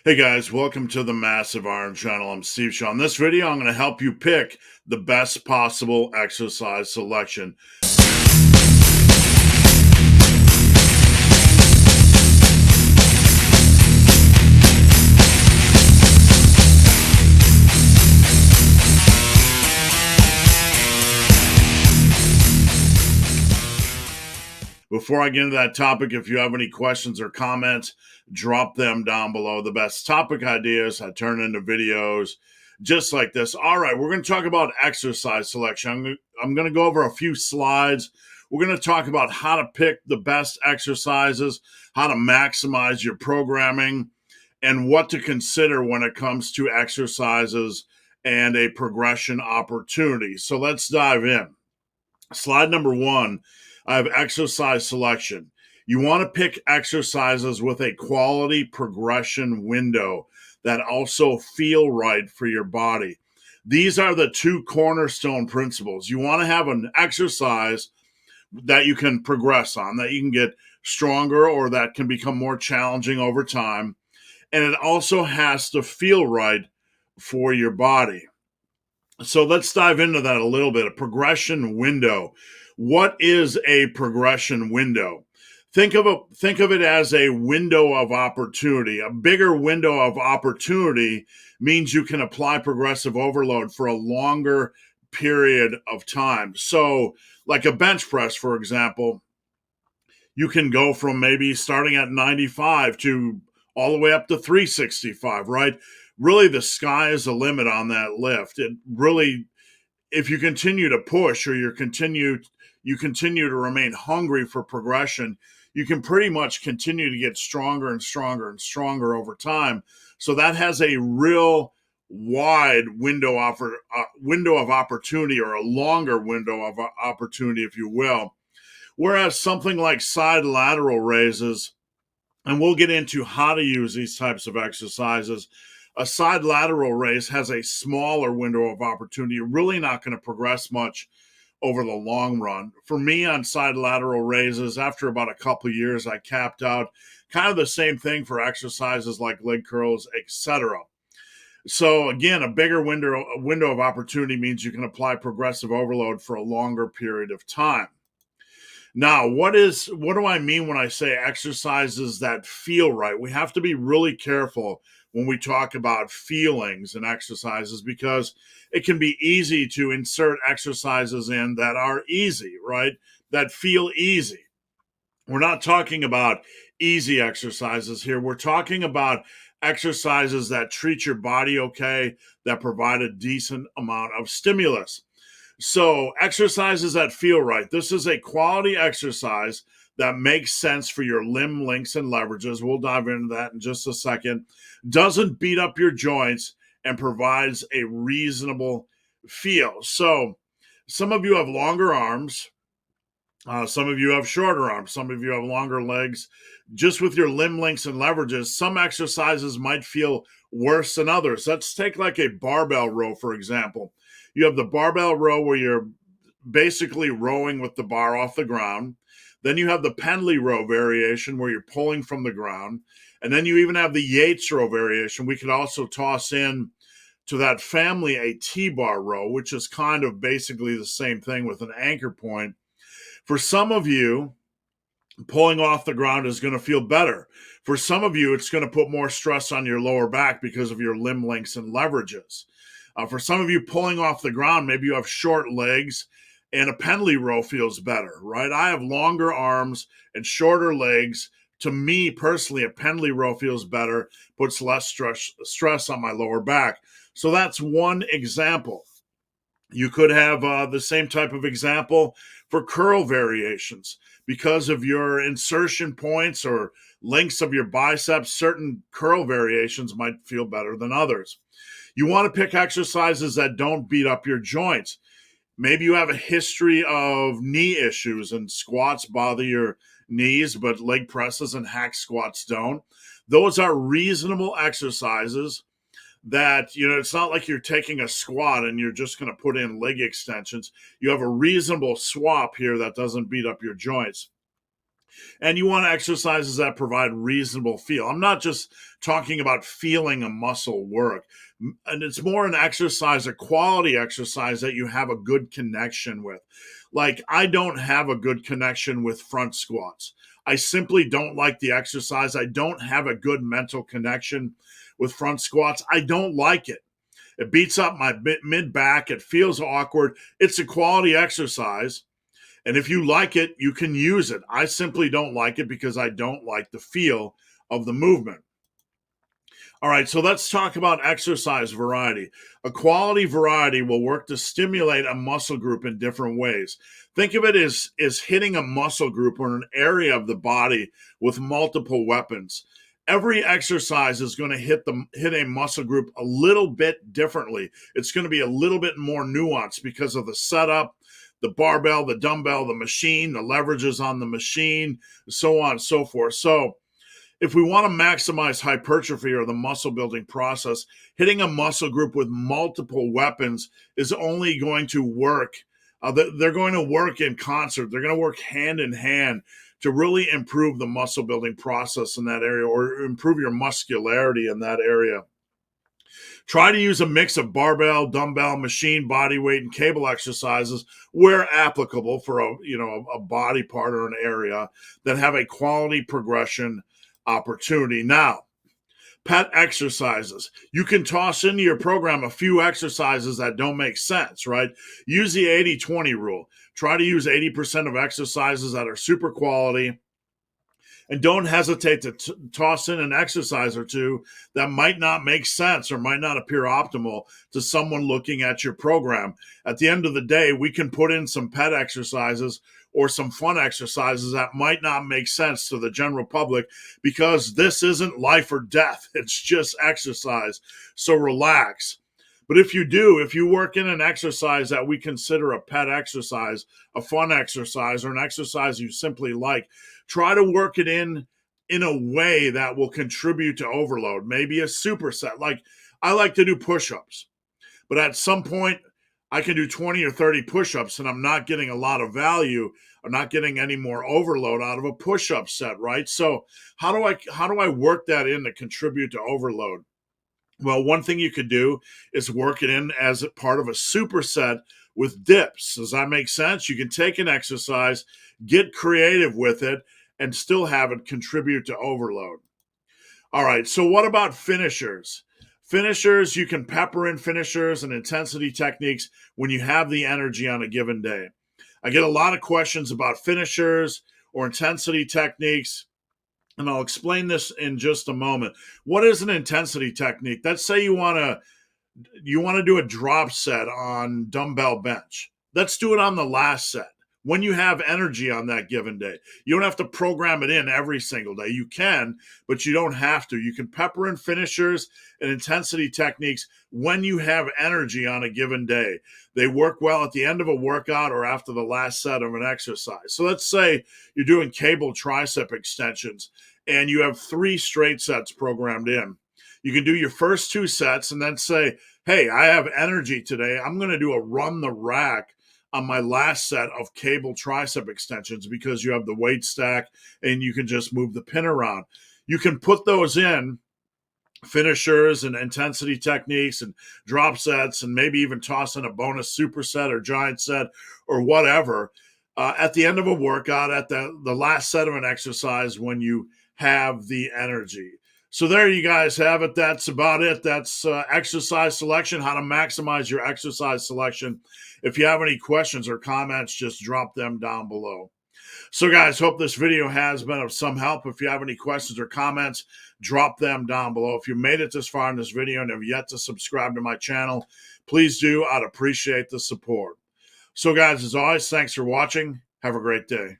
Hey guys, welcome to the Massive Iron Channel. I'm Steve Shaw. In this video, I'm going to help you pick the best possible exercise selection. Before I get into that topic, if you have any questions or comments, drop them down below. The best topic ideas I turn into videos just like this. All right, we're going to talk about exercise selection. I'm going to go over a few slides. We're going to talk about how to pick the best exercises, how to maximize your programming, and what to consider when it comes to exercises and a progression opportunity. So let's dive in. Slide number one, I have exercise selection. You want to pick exercises with a quality progression window that also feel right for your body. These are the two cornerstone principles. You want to have an exercise that you can progress on, that you can get stronger or that can become more challenging over time. And it also has to feel right for your body. So let's dive into that a little bit. A progression window. What is a progression window? Think of it as a window of opportunity. A bigger window of opportunity means you can apply progressive overload for a longer period of time. So, like a bench press, for example, you can go from maybe starting at 95 to all the way up to 365, right? Really, the sky is the limit on that lift. It really, if you continue to push or you continue to remain hungry for progression, you can pretty much continue to get stronger and stronger and stronger over time. So that has a real wide window of opportunity, or a longer window of opportunity, if you will. Whereas something like side lateral raises, and we'll get into how to use these types of exercises. A side lateral raise has a smaller window of opportunity. You're really not going to progress much over the long run. For me, on side lateral raises, after about a couple of years, I capped out. Kind of the same thing for exercises like leg curls, etc. So again, a bigger window of opportunity means you can apply progressive overload for a longer period of time. Now, what do I mean when I say exercises that feel right? We have to be really careful when we talk about feelings and exercises, because it can be easy to insert exercises in that are easy, right? That feel easy. We're not talking about easy exercises here. We're talking about exercises that treat your body okay, that provide a decent amount of stimulus. So, exercises that feel right. This is a quality exercise that makes sense for your limb lengths and leverages. We'll dive into that in just a second. Doesn't beat up your joints and provides a reasonable feel. So, some of you have longer arms. Some of you have shorter arms. Some of you have longer legs. Just with your limb lengths and leverages, some exercises might feel worse than others. Let's take like a barbell row, for example. You have the barbell row where you're basically rowing with the bar off the ground. Then you have the pendlay row variation where you're pulling from the ground. And then you even have the Yates row variation. We could also toss in to that family a T-bar row, which is kind of basically the same thing with an anchor point. For some of you, pulling off the ground is going to feel better. For some of you, it's going to put more stress on your lower back because of your limb lengths and leverages. For some of you, pulling off the ground, maybe you have short legs and a pendlay row feels better, right? I have longer arms and shorter legs. To me personally, a pendlay row feels better, puts less stress on my lower back. So that's one example. You could have the same type of example for curl variations. Because of your insertion points or lengths of your biceps, certain curl variations might feel better than others. You want to pick exercises that don't beat up your joints. Maybe you have a history of knee issues and squats bother your knees, but leg presses and hack squats don't. Those are reasonable exercises that, it's not like you're taking a squat and you're just going to put in leg extensions. You have a reasonable swap here that doesn't beat up your joints. And you want exercises that provide reasonable feel. I'm not just talking about feeling a muscle work. And it's more an exercise, a quality exercise that you have a good connection with. Like, I don't have a good connection with front squats. I simply don't like the exercise. I don't have a good mental connection with front squats. I don't like it. It beats up my mid back. It feels awkward. It's a quality exercise. And if you like it, you can use it. I simply don't like it because I don't like the feel of the movement. All right, so let's talk about exercise variety. A quality variety will work to stimulate a muscle group in different ways. Think of it as hitting a muscle group or an area of the body with multiple weapons. Every exercise is going to hit a muscle group a little bit differently. It's going to be a little bit more nuanced because of the setup, the barbell, the dumbbell, the machine, the leverages on the machine, so on and so forth. So if we want to maximize hypertrophy or the muscle building process, hitting a muscle group with multiple weapons is only going to work. They're going to work in concert. They're going to work hand in hand to really improve the muscle building process in that area or improve your muscularity in that area. Try to use a mix of barbell, dumbbell, machine, body weight, and cable exercises where applicable for a body part or an area that have a quality progression opportunity. Now, pet exercises. You can toss into your program a few exercises that don't make sense, right? Use the 80-20 rule. Try to use 80% of exercises that are super quality, and don't hesitate to toss in an exercise or two that might not make sense or might not appear optimal to someone looking at your program. At the end of the day, we can put in some pet exercises or some fun exercises that might not make sense to the general public because this isn't life or death. It's just exercise. So relax. But if you work in an exercise that we consider a pet exercise, a fun exercise, or an exercise you simply like, try to work it in a way that will contribute to overload. Maybe a superset. Like, I like to do push-ups, but at some point I can do 20 or 30 push-ups and I'm not getting a lot of value. I'm not getting any more overload out of a push-up set, right? So how do I work that in to contribute to overload? Well, one thing you could do is work it in as a part of a superset with dips. Does that make sense? You can take an exercise, get creative with it, and still have it contribute to overload. All right, so what about finishers? Finishers, you can pepper in finishers and intensity techniques when you have the energy on a given day. I get a lot of questions about finishers or intensity techniques, and I'll explain this in just a moment. What is an intensity technique? Let's say you want to do a drop set on dumbbell bench. Let's do it on the last set when you have energy on that given day. You don't have to program it in every single day. You can, but you don't have to. You can pepper in finishers and intensity techniques when you have energy on a given day. They work well at the end of a workout or after the last set of an exercise. So let's say you're doing cable tricep extensions and you have 3 straight sets programmed in. You can do your first 2 sets and then say, hey, I have energy today. I'm going to do a run the rack on my last set of cable tricep extensions because you have the weight stack and you can just move the pin around. You can put those in finishers and intensity techniques and drop sets and maybe even toss in a bonus superset or giant set or whatever at the end of a workout, at the last set of an exercise when you have the energy. So there you guys have it. That's about it. That's exercise selection, how to maximize your exercise selection. If you have any questions or comments, just drop them down below. So guys, hope this video has been of some help. If you have any questions or comments, drop them down below. If you made it this far in this video and have yet to subscribe to my channel, please do. I'd appreciate the support. So guys, as always, thanks for watching. Have a great day.